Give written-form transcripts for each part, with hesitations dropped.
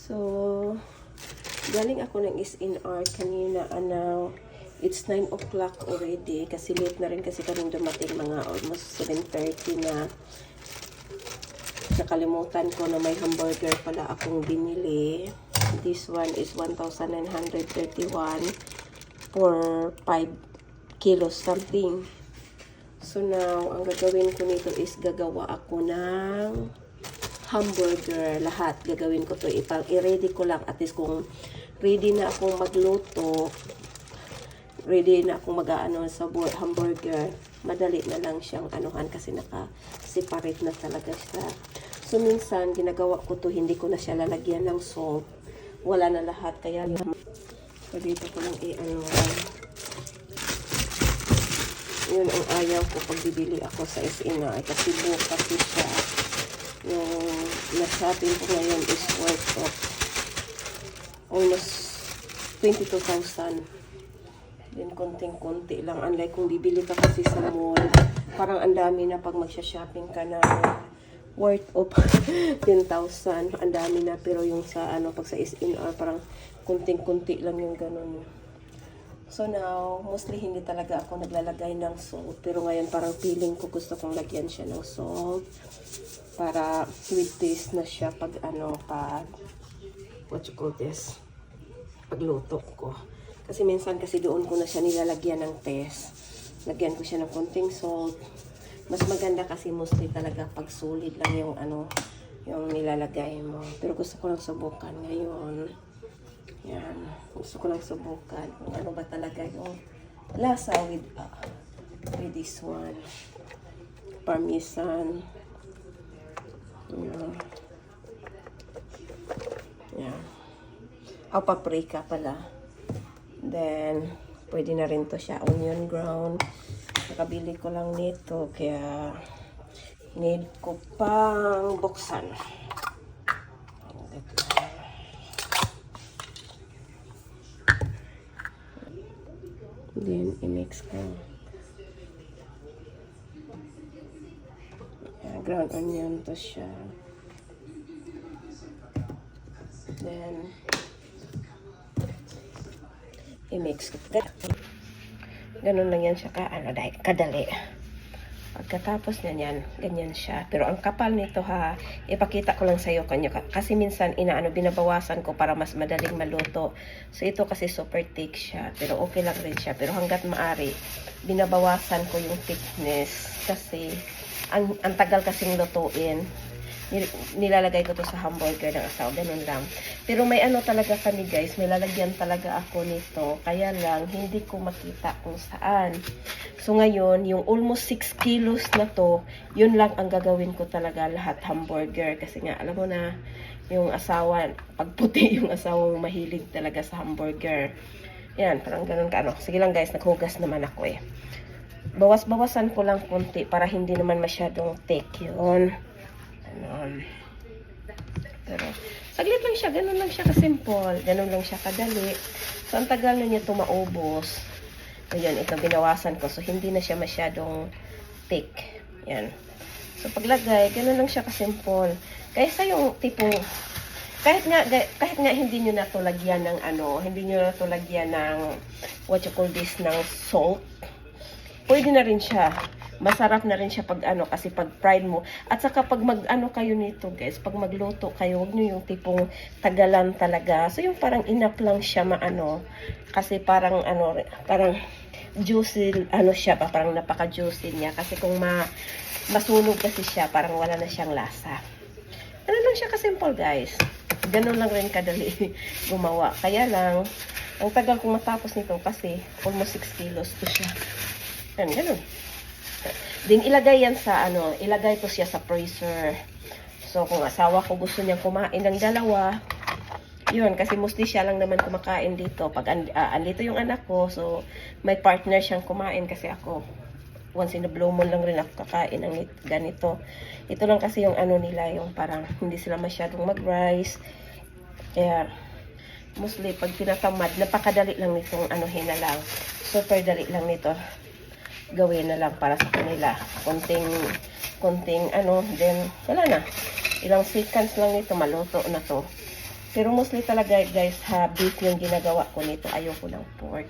So, galing ako ng SNR kanina, it's 9 o'clock already kasi late na rin kasi kaming dumating, mga almost 7:30 na. Nakalimutan ko na may hamburger pala akong binili. This one is 1,931 for 5 kilos something. So now, ang gagawin ko nito is gagawa ako ng hamburger. Lahat gagawin ko to. I-ready ko lang, at least kung ready na akong magluto, ready na akong mag-aano sa hamburger, madali na lang siyang anuhan kasi naka-separate na talaga siya. So minsan ginagawa ko to, hindi ko na siya lalagyan ng salt. Wala na lahat, kaya so dito ko lang i-ano. Yun ang ayaw ko pag bibili ako sa SNR kasi bukas siya. Yung na-shopping ko ngayon is worth of almost 22,000. Then konting-konti lang. Unlike kung bibili ka kasi sa mall, parang ang dami na pag magsha-shopping ka na worth of 10,000. Ang dami na, pero yung sa pag sa SNR parang konting-konti lang yung ganun. So now, mostly hindi talaga ako naglalagay ng salt. Pero ngayon parang feeling ko gusto kong lagyan siya ng salt. Para with taste na siya pag what you call this? Pagluto ko. Kasi minsan kasi doon ko na siya nilalagyan ng test. Lagyan ko siya ng konting salt. Mas maganda kasi mostly talaga pag solid lang yung yung nilalagay mo. Pero gusto ko lang subukan ngayon. Yan. Gusto ko lang subukan kung ano ba talaga yung lasa with this one. Parmesan. Yan. Yan. Paprika pala. Then, pwede na rin to siya. Onion ground. Nakabili ko lang nito. Kaya, need ko pang buksan. Then, i-mix ko. Yan, ground onion to siya. Then, i-mix ko. Ganun lang yan siya kadali. Pagkatapos niyan, ganyan siya. Pero ang kapal nito ipakita ko lang sa iyo kanyo. Kasi minsan binabawasan ko para mas madaling maluto. So ito kasi super thick siya. Pero okay lang rin siya. Pero hanggat maari, binabawasan ko yung thickness. Kasi ang tagal kasing lutuin. Nilalagay ko to sa hamburger ng asawa, ganun lang. Pero may talaga kami guys, may lalagyan talaga ako nito, kaya lang hindi ko makita kung saan. So ngayon, yung almost 6 kilos na to, yun lang ang gagawin ko talaga, lahat hamburger. Kasi nga, alam mo na, yung asawa, pag puti yung asawa, mahilig talaga sa hamburger. Yan, parang ganun ka. Sige lang guys, naghugas naman ako eh. Bawas-bawasan ko lang konti para hindi naman masyadong thick yun. Pero saglit lang siya, ganun lang siya kasimple, ganun lang siya kadali. So ang tagal na niya ito maubos. Ayan, ito binawasan ko, so hindi na siya masyadong thick. Yan. So paglagay, ganun lang siya kasimple. Kaysa yung tipong kahit nga hindi niyo na to lagyan ng hindi niyo na to lagyan ng what you call this, ng salt. Pwede na rin siya. Masarap na rin siya pag kasi pag fried mo. At saka pag kayo nito guys, pag magluto kayo, huwag nyo yung tipong tagalan talaga. So yung parang enough lang siya kasi parang parang juicy siya, parang napaka-juicy niya. Kasi kung masunog kasi siya, parang wala na siyang lasa. Ganun lang siya kasimple guys. Ganun lang rin kadali gumawa. Kaya lang, ang tagal kong matapos nito kasi almost 6 kilos to siya. Ganun. Din ilagay yan sa ilagay ko siya sa freezer. So kung asawa ko gusto niya kumain ng dalawa, yun, kasi mostly siya lang naman kumakain dito. Pag andito yung anak ko, so may partner siyang kumain kasi ako once in a blue moon lang rin ako kakain ng ganito. Ito lang kasi yung nila, yung parang hindi sila masyadong mag-rice. Kaya mostly pag tinatamad, napakadali lang nitong na lang. Super dali lang nito. Gawin na lang para sa kanila. Konting then wala na. Ilang seconds lang nito, maluto na to. Pero mostly talaga guys, beef yung ginagawa ko nito. Ayoko ng pork.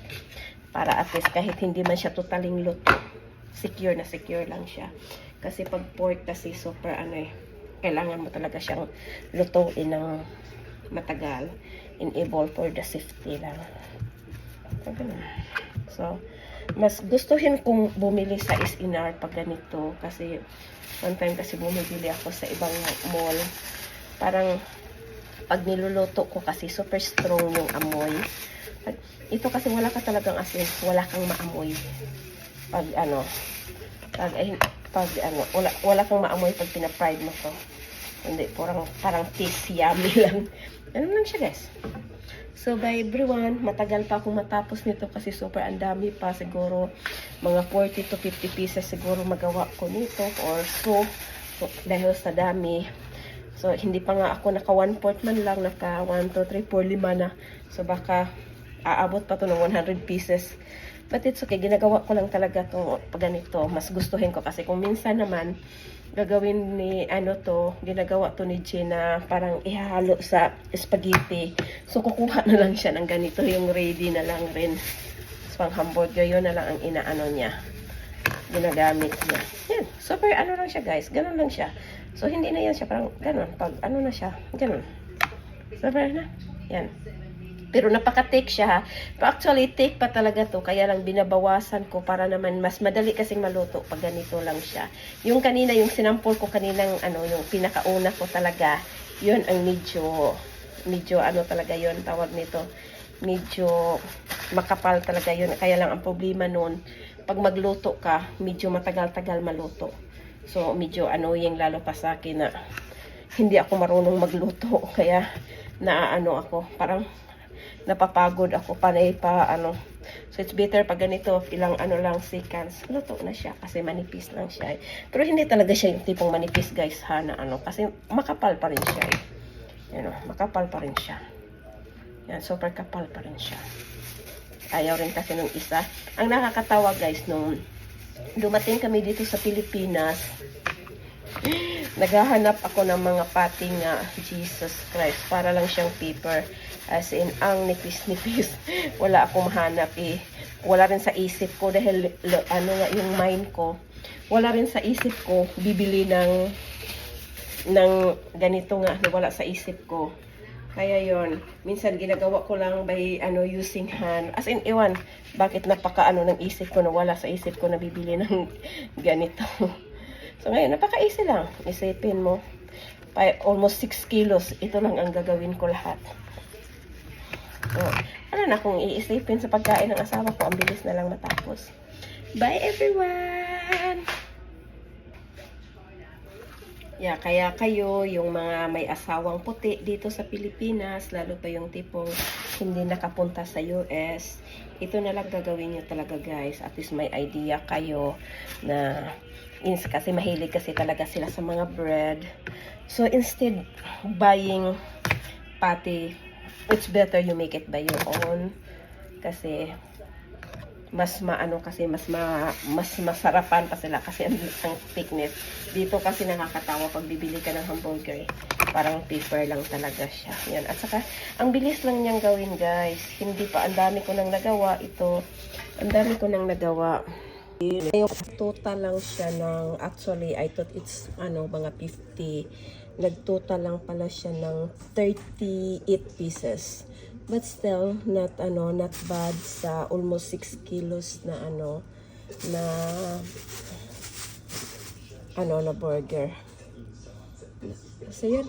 Para at least kahit hindi man siya totaling luto, secure na secure lang siya. Kasi pag pork kasi super kailangan mo talaga siyang lutuin ng matagal. Enable for the safety lang. So, mas gustuhin kong bumili sa S&R pag ganito. Kasi, one time kasi bumibili ako sa ibang mall. Parang, pag niluluto ko kasi super strong yung amoy. Ito kasi wala ka talagang asin, wala kang maamoy. Wala kang maamoy pag pina-fried mo to. Hindi, parang taste yummy lang. Ano lang siya guys. So by everyone, matagal pa akong matapos nito kasi super ang dami pa. Siguro mga 40 to 50 pieces siguro magawa ko nito or so dahil sa dami. So hindi pa nga ako naka 1/4 man lang, naka 1, 2, 3, 4, 5 na. So baka aabot pa to ng 100 pieces. But it's okay, ginagawa ko lang talaga to pag ganito. Mas gustuhin ko kasi kung minsan naman gagawin ni ginagawa to ni Gina parang ihalo sa spaghetti. So kukuha na lang siya ng ganito, yung ready na lang rin. So, pang hamburger, yun na lang ang inaano niya. Ginagamit niya. Yan, super lang siya guys, ganun lang siya. So hindi na yan siya parang ganun, pag na siya, ganun. Super na, yan. Pero napaka-thick siya ha. Pero actually, thick pa talaga to. Kaya lang binabawasan ko para naman mas madali kasing maluto pag ganito lang siya. Yung kanina, yung sinampol ko kaninang yung pinakauna ko talaga, yun ang medyo talaga yun, tawag nito. Medyo makapal talaga yun. Kaya lang ang problema nun, pag magluto ka, medyo matagal-tagal maluto. So, medyo annoying lalo pa sa akin na hindi ako marunong magluto. Kaya, ako, parang napapagod ako so it's better pag ganito ilang lang seconds luto na siya kasi manipis lang siya pero hindi talaga siya yung tipong manipis guys ha na kasi makapal pa rin siya makapal pa rin siya yan, super kapal pa rin siya. Ayaw rin kasi nung isa. Ang nakakatawa guys, nung dumating kami dito sa Pilipinas, naghahanap ako ng mga pating Jesus Christ para lang siyang paper. As in, ang nipis-nipis. Wala akong mahanap Wala rin sa isip ko dahil yung mind ko. Wala rin sa isip ko bibili ng ganito nga na wala sa isip ko. Kaya yon, minsan ginagawa ko lang by using hand. As in, iwan, bakit napaka ng isip ko na wala sa isip ko na bibili ng ganito. So ngayon, napaka-easy lang. Isipin mo, almost 6 kilos, ito lang ang gagawin ko lahat. So, kung iisipin sa pagkain ng asawa ko, ang bilis na lang matapos. Bye everyone! Yeah, kaya kayo, yung mga may asawang puti dito sa Pilipinas, lalo pa yung tipong hindi nakapunta sa US, ito na lang gagawin nyo talaga guys. At least may idea kayo na kasi mahilig kasi talaga sila sa mga bread. So instead buying patty, it's better you make it by your own kasi mas masarapan pa sila kasi ang thickness. Dito kasi nakakatawa pag bibili ka ng hamburger, parang paper lang talaga siya. Yan. At saka ang bilis lang niyang gawin guys. Hindi pa, ang dami ko nang nagawa ito. Ang dami ko nang nagawa. Total lang siya ng, actually I thought it's mga 50. Nagtotal lang pala siya ng 38 pieces. But still, not bad sa almost 6 kilos na na burger. So, yun.